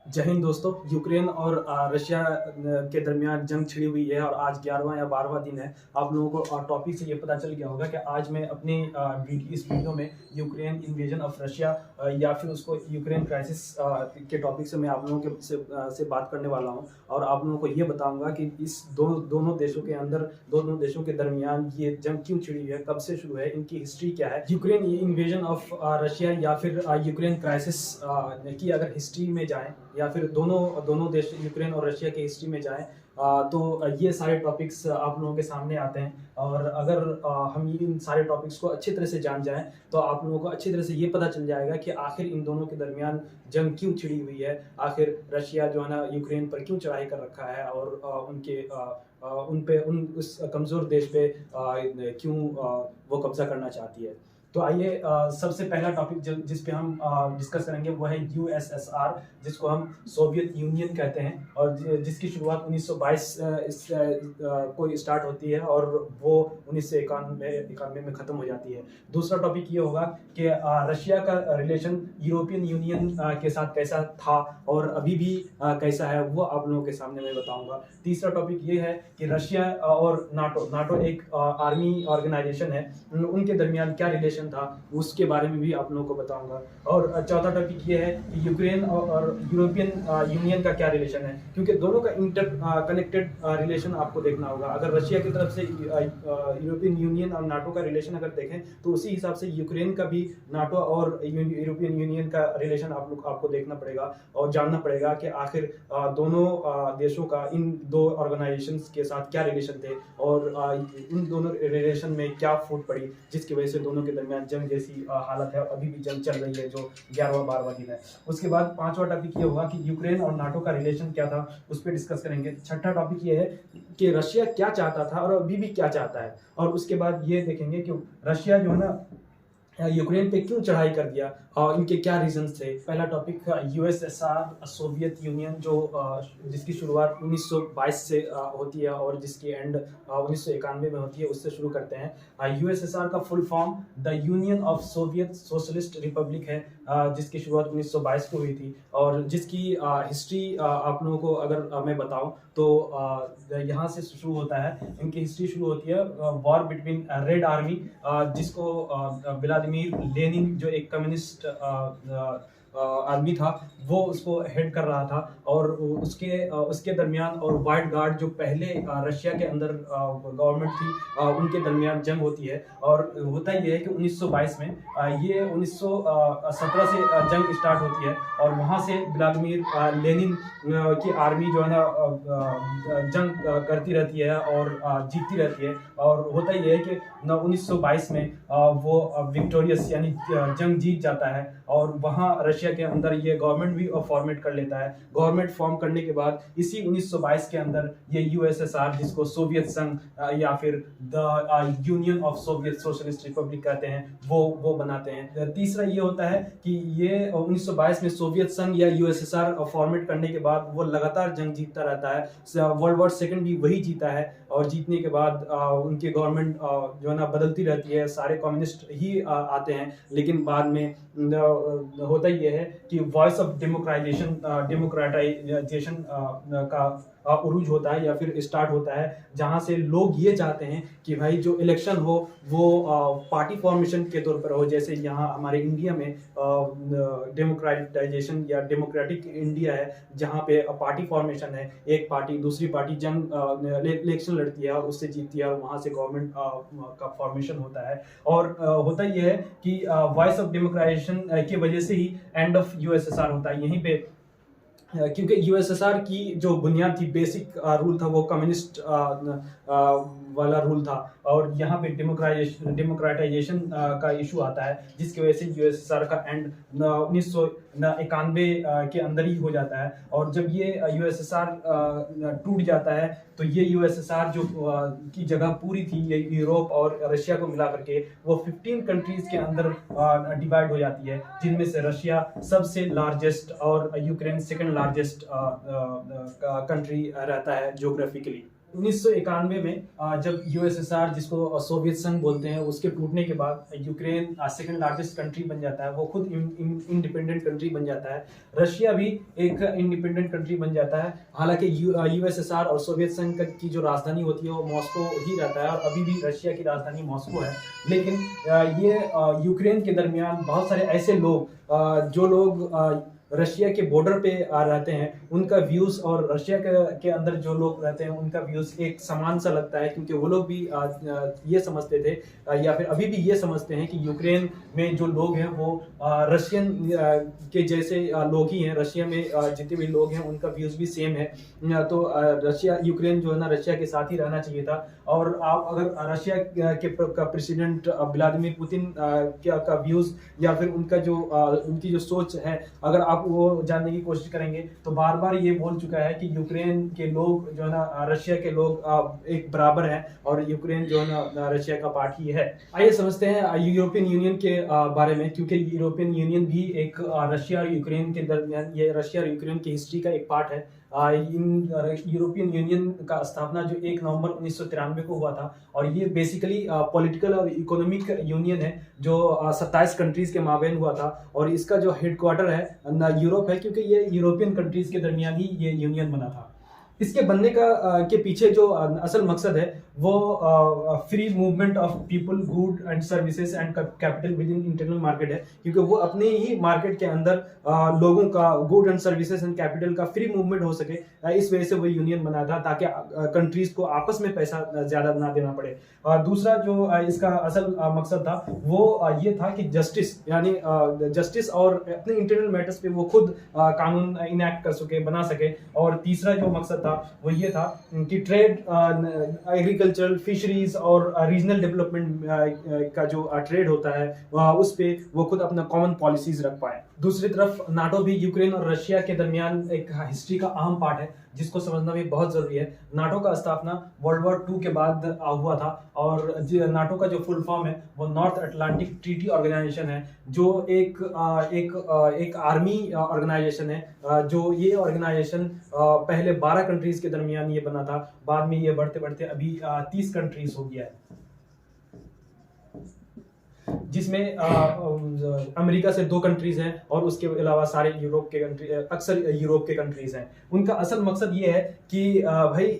जय हिंद दोस्तों। यूक्रेन और रशिया के दरमियान जंग छिड़ी हुई है और आज 11वां या 12वां दिन है। आप लोगों को टॉपिक से ये पता चल गया होगा कि आज मैं अपनी इस वीडियो में यूक्रेन इन्वेजन ऑफ रशिया या फिर उसको यूक्रेन क्राइसिस के टॉपिक से मैं आप लोगों से बात करने वाला हूं और आप लोगों को ये बताऊंगा कि इस दोनों देशों के अंदर, दोनों देशों के दरमियान ये जंग क्यों छिड़ी हुई है, कब से शुरू है, इनकी हिस्ट्री क्या है। यूक्रेन इन्वेजन ऑफ रशिया या फिर यूक्रेन क्राइसिस की अगर हिस्ट्री में जाएं या फिर दोनों दोनों देश यूक्रेन और रशिया की हिस्ट्री में जाएं तो ये सारे टॉपिक्स आप लोगों के सामने आते हैं। और अगर हम इन सारे टॉपिक्स को अच्छी तरह से जान जाएं तो आप लोगों को अच्छी तरह से ये पता चल जाएगा कि आखिर इन दोनों के दरमियान जंग क्यों छिड़ी हुई है, आखिर रशिया जो है ना यूक्रेन पर क्यों चढ़ाई कर रखा है और उस कमज़ोर देश पे क्यों वो कब्जा करना चाहती है। तो आइए सबसे पहला टॉपिक जिस पे हम डिस्कस करेंगे वो है यूएसएसआर, जिसको हम सोवियत यूनियन कहते हैं और जिसकी शुरुआत 1922 को स्टार्ट होती है और वो 1991 में ख़त्म हो जाती है। दूसरा टॉपिक ये होगा कि रशिया का रिलेशन यूरोपियन यूनियन के साथ कैसा था और अभी भी कैसा है, वो आप लोगों के सामने मैं बताऊंगा। तीसरा टॉपिक ये है कि रशिया और नाटो एक आर्मी ऑर्गेनाइजेशन है, उनके दरमियान क्या रिलेशन था उसके बारे में भी आप लोगों को बताऊंगा। और चौथा टॉपिक ये है कि यूक्रेन और यूरोपियन यूनियन का क्या रिलेशन है, क्योंकि दोनों का इंटर कनेक्टेड रिलेशन आपको देखना होगा। अगर रशिया की तरफ से यूरोपियन यूनियन और नाटो का रिलेशन अगर देखें तो उसी हिसाब से यूक्रेन का भी नाटो और यूरोपियन यूनियन का रिलेशन आपको देखना पड़ेगा और जानना पड़ेगा कि आखिर दोनों देशों का इन दो ऑर्गेनाइजेशंस के साथ क्या रिलेशन थे और इन दोनों रिलेशन में क्या फूट पड़ी जिसकी वजह से दोनों के दरमियान जंग जैसी हालत है। अभी भी जंग चल रही है जो 11वां-12वां दिन है। उसके बाद पांचवा टॉपिक ये होगा कि यूक्रेन और नाटो का रिलेशन क्या था, उस पर डिस्कस करेंगे। छठा टॉपिक ये है कि रशिया क्या चाहता था और अभी भी क्या चाहता है, और उसके बाद ये देखेंगे कि रशिया जो है ना यूक्रेन पे क्यों चढ़ाई कर दिया और इनके क्या रीजंस थे। पहला टॉपिक यूएसएसआर सोवियत यूनियन, जो जिसकी शुरुआत 1922 से होती है और जिसकी एंड 1991 में होती है, उससे शुरू करते हैं। यूएसएसआर का full form the union of Soviet socialist Republic है, जिसकी शुरुआत 1922 को हुई थी और जिसकी हिस्ट्री आप लोगों को अगर मैं बताऊं तो यहाँ से शुरू होता है। इनकी हिस्ट्री शुरू होती है वॉर बिटवीन रेड आर्मी, जिसको व्लादिमीर लेनिन जो एक कम्युनिस्ट आदमी था वो उसको हेड कर रहा था और उसके दरमियान और व्हाइट गार्ड जो पहले रशिया के अंदर गवर्नमेंट थी, उनके दरमियान जंग होती है। और होता ये है कि 1922 में ये 1917 से जंग स्टार्ट होती है और वहाँ से व्लादिमीर लेनिन की आर्मी जो है ना जंग करती रहती है और जीतती रहती है। और होता ये है कि 1922 में वो विक्टोरियस यानी जंग जीत जाता है और वहाँ रशिया के अंदर ये गवर्नमेंट भी फॉर्मेट कर लेता है। गवर्नमेंट फॉर्म करने के बाद इसी 1922 के अंदर ये यूएसएसआर, जिसको सोवियत संघ या फिर the union of Soviet socialist Republic कहते हैं, वो बनाते हैं। तीसरा ये होता है कि ये 1922 में सोवियत संघ या यूएसएसआर फॉर्मेट करने के बाद वो लगातार जंग जीतता रहता है। वर्ल्ड वॉर सेकंड भी वही जीता है और जीतने के बाद उनकी गवर्नमेंट जो है ना बदलती रहती है, सारे कम्युनिस्ट ही आते हैं, लेकिन बाद में होता ये है कि वॉइस ऑफ डेमोक्रेटाइजेशन का उरूज होता है या फिर स्टार्ट होता है, जहां से लोग ये चाहते हैं कि भाई जो इलेक्शन हो वो पार्टी फॉर्मेशन के तौर पर हो। जैसे यहाँ हमारे इंडिया में डेमोक्रेटाइजेशन या डेमोक्रेटिक इंडिया है, जहाँ पे पार्टी फॉर्मेशन है, एक पार्टी दूसरी पार्टी जंग इलेक्शन लड़ती है और उससे जीतती है और वहाँ से गवर्नमेंट का फॉर्मेशन होता है। और होता यह है कि वॉइस ऑफ डेमोक्राइजेशन की वजह से ही एंड ऑफ यूएसएसआर होता है यहीं पे, क्योंकि यूएसएसआर की जो बुनियाद थी, बेसिक रूल था, वो कम्युनिस्ट वाला रूल था और यहाँ पे डेमोक्रेटाइजेशन का इशू आता है, जिसकी वजह से यूएसएसआर का एंड 1991 के अंदर ही हो जाता है। और जब ये यूएसएसआर टूट जाता है तो ये यूएसएसआर जो की जगह पूरी थी, ये यूरोप और रशिया को मिला करके वो 15 कंट्रीज के अंदर डिवाइड हो जाती है, जिनमें से रशिया सबसे लार्जेस्ट और यूक्रेन सेकंड लार्जेस्ट कंट्री रहता है ज्योग्राफिकली। 1991 में जब यूएसएसआर, जिसको सोवियत संघ बोलते हैं, उसके टूटने के बाद यूक्रेन सेकंड लार्जेस्ट कंट्री बन जाता है। वो खुद इंडिपेंडेंट कंट्री बन जाता है। रशिया भी एक इंडिपेंडेंट कंट्री बन जाता है। हालांकि यूएसएसआर और सोवियत संघ की जो राजधानी होती है वो मॉस्को ही रहता है, और अभी भी रशिया की राजधानी मॉस्को है। लेकिन ये यूक्रेन के दरमियान बहुत सारे ऐसे लोग, जो लोग रशिया के बॉर्डर पे रहते हैं, उनका व्यूज और रशिया के अंदर जो लोग रहते हैं उनका व्यूज एक समान सा लगता है, क्योंकि वो लोग भी ये समझते थे, या फिर अभी भी ये समझते हैं कि यूक्रेन में जो लोग हैं वो रशियन के जैसे लोग ही हैं। रशिया में जितने भी लोग हैं उनका व्यूज भी सेम है। तो रशिया, यूक्रेन जो है ना, रशिया के साथ ही रहना चाहिए था। और आप अगर रशिया के प्रेसिडेंट व्लादिमीर पुतिन का व्यूज या फिर उनकी जो सोच है, अगर आप वो जानने की कोशिश करेंगे तो बार बार ये बोल चुका है कि यूक्रेन के लोग जो है ना, रशिया के लोग एक बराबर हैं, और यूक्रेन जो है ना रशिया का पार्ट ही है। आइए समझते हैं यूरोपियन यूनियन के बारे में, क्योंकि यूरोपियन यूनियन भी एक रशिया और यूक्रेन के दरमियान, ये रशिया और यूक्रेन की हिस्ट्री का एक पार्ट है। यूरोपियन यूनियन का स्थापना जो 1 नवंबर 1993 को हुआ था, और ये बेसिकली पॉलिटिकल और इकोनॉमिक यूनियन है जो 27 कंट्रीज के माबैन हुआ था। और इसका जो हेडक्वार्टर है यूरोप है, क्योंकि ये यूरोपियन कंट्रीज के दरमियान ही ये यूनियन बना था। इसके बनने के पीछे जो असल मकसद है वो free movement of people, good and services and capital with in internal market है, क्योंकि वो अपने ही मार्केट के अंदर लोगों का good and services and capital का फ्री मूवमेंट हो सके। इस वजह से वो यूनियन बना था, ताकि कंट्रीज को आपस में पैसा ज्यादा ना देना पड़े। दूसरा जो इसका असल मकसद था वो ये था कि जस्टिस, यानी जस्टिस और अपने इंटरनल मैटर्स पे वो खुद कानून इनैक्ट कर सके, बना सके। और तीसरा जो मकसद था वो ये था कि ट्रेड, एग्रीकल्चरल, फिशरीज और रीजनल डेवलपमेंट का जो ट्रेड होता है उस पे वो खुद अपना कॉमन पॉलिसीज रख पाए। दूसरी तरफ नाटो भी यूक्रेन और रशिया के दरमियान एक हिस्ट्री का अहम पार्ट है, जिसको समझना भी बहुत जरूरी है। नाटो का स्थापना वर्ल्ड वॉर 2 के बाद हुआ था, और नाटो का जो फुल फॉर्म है वो नॉर्थ अटलांटिक ट्रीटी ऑर्गेनाइजेशन है, जो एक आर्मी ऑर्गेनाइजेशन है। जो ये ऑर्गेनाइजेशन पहले 12 कंट्रीज के दरमियान ये बना था, बाद में ये बढ़ते बढ़ते अभी 30 कंट्रीज हो गया है, जिसमें अमेरिका से 2 कंट्रीज हैं, और उसके अलावा सारे यूरोप के कंट्री, अक्सर यूरोप के कंट्रीज हैं। उनका असल मकसद ये है कि भाई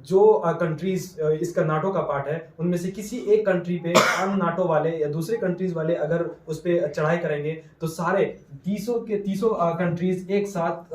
जो कंट्रीज इसका नाटो का पार्ट है, उनमें से किसी एक कंट्री पे अन नाटो वाले या दूसरे कंट्रीज वाले अगर उस पर चढ़ाई करेंगे तो सारे 300 कंट्रीज एक साथ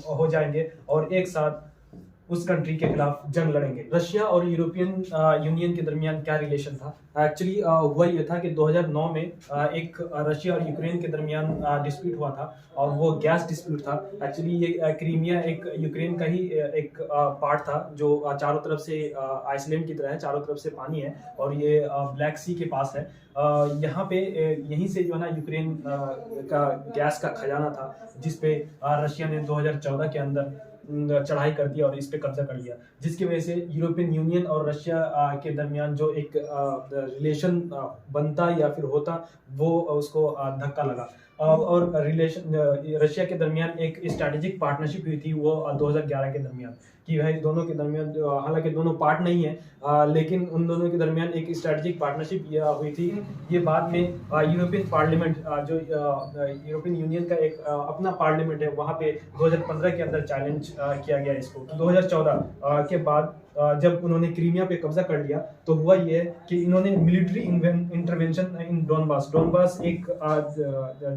हो जाएंगे और एक साथ उस कंट्री के खिलाफ जंग लड़ेंगे। रशिया और यूरोपियन यूनियन के दरमियान क्या रिलेशन था? एक्चुअली हुआ ये था कि 2009 में एक रशिया और यूक्रेन के दरमियान डिस्प्यूट हुआ था, और वो गैस डिस्प्यूट था। एक्चुअली ये क्रीमिया एक यूक्रेन का ही एक पार्ट था, जो चारों तरफ से आइसलैंड की तरह है, चारों तरफ से पानी है, और ये ब्लैक सी के पास है। यहाँ पे यहीं से जो है ना यूक्रेन का गैस का खजाना था, जिसपे रशिया ने 2014 के अंदर चढ़ाई कर दिया और इस पे कब्जा कर लिया, जिसकी वजह से यूरोपियन यूनियन और रशिया के दरमियान जो एक रिलेशन बनता या फिर होता, वो उसको धक्का लगा। और रिलेशन रशिया के दरमियान एक स्ट्रैटेजिक पार्टनरशिप हुई थी वो 2011 के दरमियान, कि भाई दोनों के दरमियान, हालांकि दोनों पार्ट नहीं है, लेकिन उन दोनों के दरमियान एक स्ट्रैटेजिक पार्टनरशिप हुई थी। ये बाद में यूरोपियन पार्लियामेंट, जो यूरोपियन यूनियन का एक अपना पार्लियामेंट है, वहाँ पे 2015 के अंदर चैलेंज किया गया इसको। 2014 के बाद जब उन्होंने क्रीमिया पे कब्जा कर लिया, तो हुआ ये है कि इन्होंने मिलिट्री इंटरवेंशन इन डोनबास एक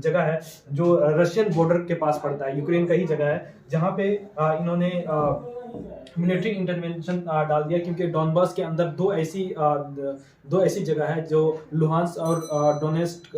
जगह है जो रशियन बॉर्डर के पास पड़ता है, यूक्रेन का ही जगह है, जहाँ पे इन्होंने मिलिट्री इंटरवेंशन डाल दिया, क्योंकि डोनबास के अंदर दो ऐसी जगह है जो लुहांस और डोनेस्क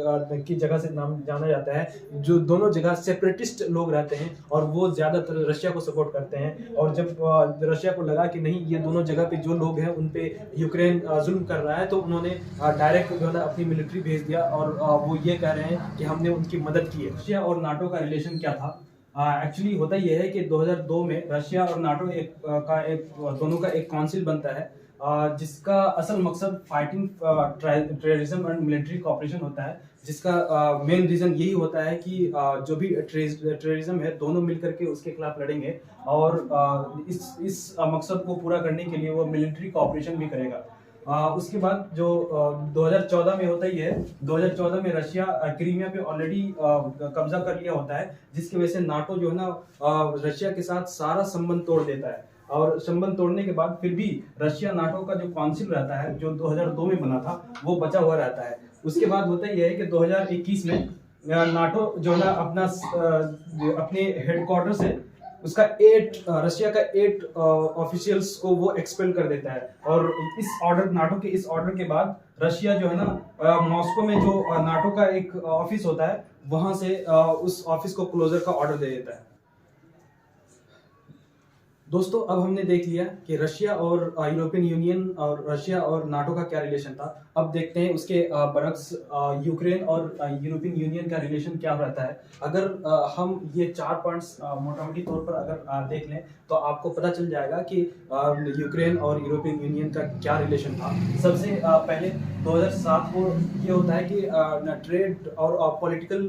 की जगह से नाम जाना जाता है, जो दोनों जगह सेपरेटिस्ट लोग रहते हैं और वो ज्यादातर रशिया को सपोर्ट करते हैं। और जब रशिया को लगा कि नहीं, ये दोनों जगह पे जो लोग हैं उन पे यूक्रेन जुल्म कर रहा है, तो उन्होंने डायरेक्ट जो है ना अपनी मिलिट्री भेज दिया, और वो ये कह रहे हैं कि हमने उनकी मदद की है। रशिया और नाटो का रिलेशन क्या था? एक्चुअली होता यह है कि 2002 में रशिया और नाटो दोनों का एक काउंसिल बनता है, जिसका असल मकसद fighting terrorism and military cooperation होता है, जिसका मेन रीजन यही होता है कि जो भी टेररिज्म है दोनों मिलकर के उसके खिलाफ लड़ेंगे, और इस मकसद को पूरा करने के लिए वो मिलिट्री कॉपरेशन भी करेगा। उसके बाद जो 2014 में होता ही है, 2014 में रशिया क्रीमिया पे ऑलरेडी कब्जा कर लिया होता है, जिसकी वजह से नाटो जो है ना रशिया के साथ सारा संबंध तोड़ देता है। और संबंध तोड़ने के बाद फिर भी रशिया नाटो का जो काउंसिल रहता है, जो 2002 में बना था, वो बचा हुआ रहता है। उसके बाद होता ही है कि 2021 में नाटो जो है ना अपने हेडक्वार्टर से उसका रशिया का 8 ऑफिशियल्स को वो एक्सपेल कर देता है। और इस ऑर्डर, नाटो के इस ऑर्डर के बाद रशिया जो है ना मॉस्को में जो नाटो का एक ऑफिस होता है वहां से उस ऑफिस को क्लोजर का ऑर्डर दे देता है। दोस्तों, अब हमने देख लिया कि रशिया और यूरोपियन यूनियन और रशिया और नाटो का क्या रिलेशन था। अब देखते हैं उसके बरक्स यूक्रेन और यूरोपियन यूनियन का रिलेशन क्या रहता है। अगर हम ये 4 पॉइंट्स मोटा मोटी तौर पर अगर देख लें तो आपको पता चल जाएगा कि यूक्रेन और यूरोपियन यूनियन का क्या रिलेशन था। सबसे पहले 2007 को ये होता है कि ट्रेड और पॉलिटिकल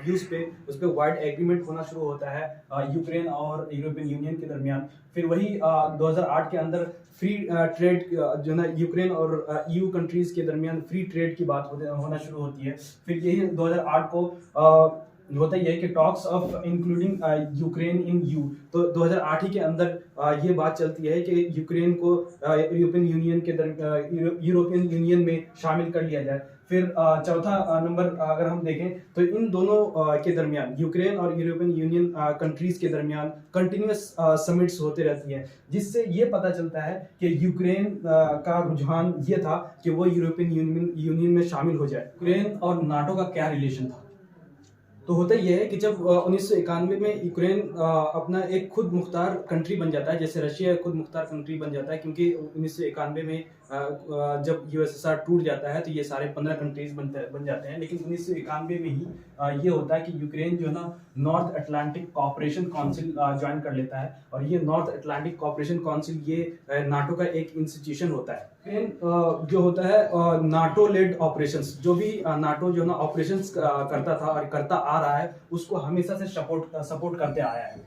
व्यूज पे उस पर वाइड एग्रीमेंट होना शुरू होता है यूक्रेन और यूरोपियन यूनियन के दरमियान। फिर वही 2008 के अंदर फ्री ट्रेड जो ना यूक्रेन और ईयू कंट्रीज के दरमियान फ्री ट्रेड की बात होना शुरू होती है। फिर यही 2008 को होता ही है कि talks of including Ukraine in you, तो 2008 ही के अंदर ये बात चलती है कि यूक्रेन को यूरोपियन यूरोपियन यूनियन में शामिल कर लिया जाए। फिर चौथा नंबर अगर हम देखें तो इन दोनों के दरमियान, यूक्रेन और यूरोपियन यूनियन कंट्रीज के दरमियान कंटिन्यूस समिट्स होते रहती हैं, जिससे ये पता चलता है कि यूक्रेन का रुझान ये था कि वो यूरोपियन यूनियन में शामिल हो जाए। यूक्रेन और नाटो का क्या रिलेशन था? तो होता यह है कि जब 1991 में यूक्रेन अपना एक खुद मुख्तार कंट्री बन जाता है, जैसे रशिया खुद मुख्तार कंट्री बन जाता है, क्योंकि 1991 में जब यूएसएसआर टूट जाता है तो ये सारे 15 कंट्रीज बन जाते हैं। लेकिन 1991 में ही ये होता है कि यूक्रेन जो है ना North Atlantic Cooperation Council join कर लेता है, और ये नॉर्थ अटलांटिक कॉपरेशन काउंसिल ये नाटो का एक इंस्टीट्यूशन होता है। यूक्रेन जो होता है नाटो लेड ऑपरेशंस, जो भी नाटो जो है ना ऑपरेशंस करता था और करता आ रहा है, उसको हमेशा से सपोर्ट करते आया है।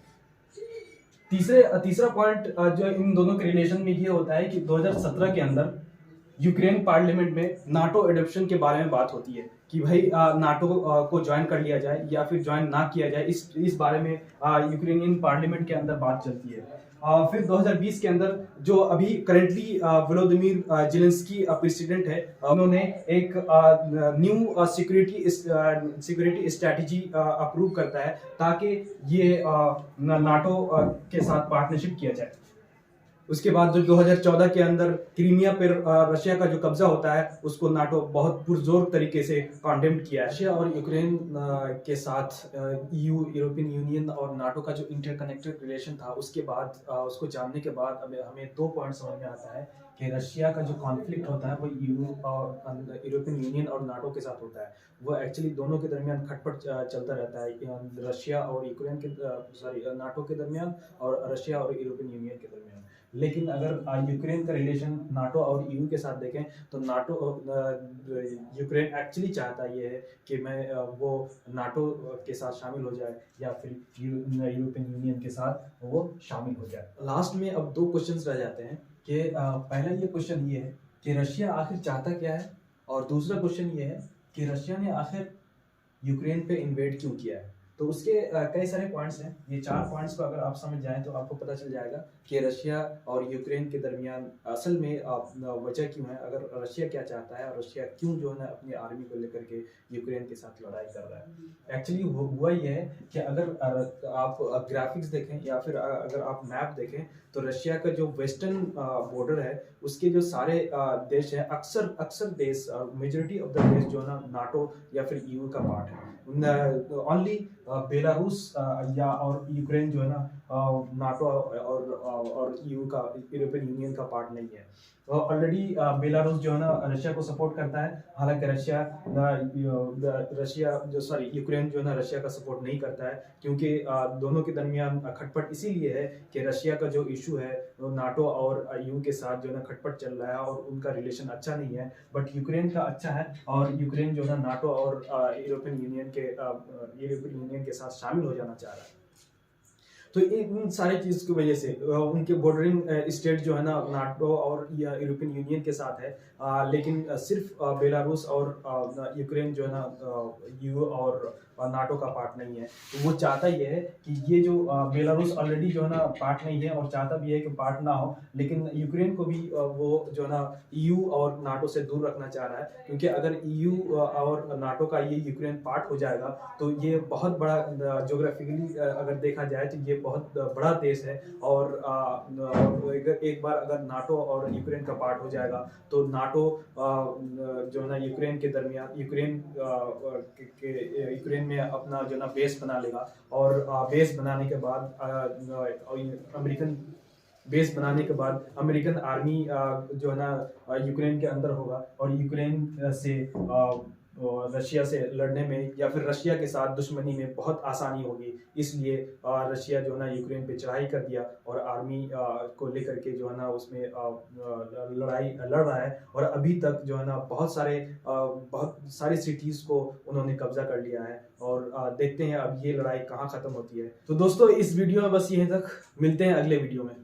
तीसरा पॉइंट जो इन दोनों के रिलेशन में ये होता है कि 2017 के अंदर यूक्रेन पार्लियामेंट में नाटो एडॉप्शन के बारे में बात होती है कि भाई नाटो को ज्वाइन कर लिया जाए या फिर ज्वाइन ना किया जाए। इस बारे में यूक्रेनियन पार्लियामेंट के अंदर बात चलती है। फिर 2020 के अंदर जो अभी करेंटली वोलोदिमीर जेलेंस्की प्रेसिडेंट है, उन्होंने एक न्यू सिक्योरिटी स्ट्रैटेजी अप्रूव करता है ताकि ये नाटो के साथ पार्टनरशिप किया जाए। उसके बाद जो 2014 के अंदर क्रीमिया पर रशिया का जो कब्जा होता है उसको नाटो बहुत पुरजोर तरीके से कॉन्डेम किया है। रशिया और यूक्रेन के साथ ईयू, यूरोपियन यूनियन और नाटो का जो इंटरकनेक्टेड रिलेशन था, उसके बाद उसको जानने के बाद हमें 2 पॉइंट समझ में आता है कि रशिया का जो कॉन्फ्लिक्ट होता है वो ईयू और यूरोपियन यूनियन और नाटो के साथ होता है। वो एक्चुअली दोनों के दरमियान खटपट चलता रहता है, रशिया और यूक्रेन के नाटो के दरमियान और रशिया और यूरोपियन यूनियन के दरमियान। लेकिन अगर यूक्रेन का रिलेशन नाटो और यूयू के साथ देखें तो नाटो यूक्रेन एक्चुअली चाहता ये है कि वो नाटो के साथ शामिल हो जाए या फिर यूरोपियन यूनियन के साथ वो शामिल हो जाए। लास्ट में अब 2 क्वेश्चंस रह जाते हैं कि पहला ये क्वेश्चन ये है कि रशिया आखिर चाहता क्या है, और दूसरा क्वेश्चन ये है कि रशिया ने आखिर यूक्रेन पे इन्वेड क्यों किया है। तो उसके कई सारे पॉइंट्स हैं। ये 4 पॉइंट्स को अगर आप समझ जाएं तो आपको पता चल जाएगा कि रशिया और यूक्रेन के दरमियान असल में वजह क्यों है, अगर रशिया क्या चाहता है और रशिया क्यों जो है ना अपनी आर्मी को लेकर के यूक्रेन के साथ लड़ाई कर रहा है। एक्चुअली हुआ ये है कि अगर आप ग्राफिक्स देखें या फिर अगर आप मैप देखें तो रशिया का जो वेस्टर्न बॉर्डर है उसके जो सारे देश हैं, अक्सर देश, मेजोरिटी ऑफ द देश जो है ना नाटो या फिर ईयू का पार्ट है। ओनली बेलारूस या और यूक्रेन जो है ना नाटो और ईयू का, यूरोपियन यूनियन का पार्ट नहीं है। ऑलरेडी बेलारूस जो है ना रशिया को सपोर्ट करता है, हालांकि यूक्रेन जो है ना रशिया का सपोर्ट नहीं करता है, क्योंकि दोनों के दरमियान खटपट इसीलिए है कि रशिया का जो इशू है वो नाटो और ईयू के साथ जो है ना खटपट चल रहा है और उनका रिलेशन अच्छा नहीं है। बट यूक्रेन का अच्छा है और यूक्रेन जो है ना नाटो और यूरोपियन यूनियन के साथ शामिल हो जाना चाह रहा है। तो इन सारे चीज की वजह से उनके बॉर्डरिंग स्टेट जो है ना नाटो और यूरोपियन यूनियन के साथ है, लेकिन सिर्फ बेलारूस और यूक्रेन जो है ना यूएई और नाटो का पार्ट नहीं है। तो वो चाहता ये है कि ये जो बेलारूस ऑलरेडी जो है ना पार्ट नहीं है और चाहता भी है कि पार्ट ना हो, लेकिन यूक्रेन को भी वो जो है ना ईयू और नाटो से दूर रखना चाह रहा है, क्योंकि अगर ईयू और नाटो का ये यूक्रेन पार्ट हो जाएगा तो ये बहुत बड़ा ज्योग्राफिकली अगर देखा जाए तो ये बहुत बड़ा देश है। और एक बार अगर नाटो और यूक्रेन का पार्ट हो जाएगा तो नाटो जो है ना यूक्रेन के दरमियान यूक्रेन में अपना जो है ना बेस बना लेगा, और बेस बनाने के बाद अमेरिकन आर्मी जो है ना यूक्रेन के अंदर होगा, और यूक्रेन से रशिया से लड़ने में या फिर रशिया के साथ दुश्मनी में बहुत आसानी होगी। इसलिए रशिया जो है ना यूक्रेन पे चढ़ाई कर दिया और आर्मी को लेकर के जो है ना उसमें लड़ाई लड़ रहा है, और अभी तक जो है ना बहुत सारे सिटीज को उन्होंने कब्जा कर लिया है। और देखते हैं अब ये लड़ाई कहाँ खत्म होती है। तो दोस्तों इस वीडियो में बस यहीं तक, मिलते हैं अगले वीडियो में।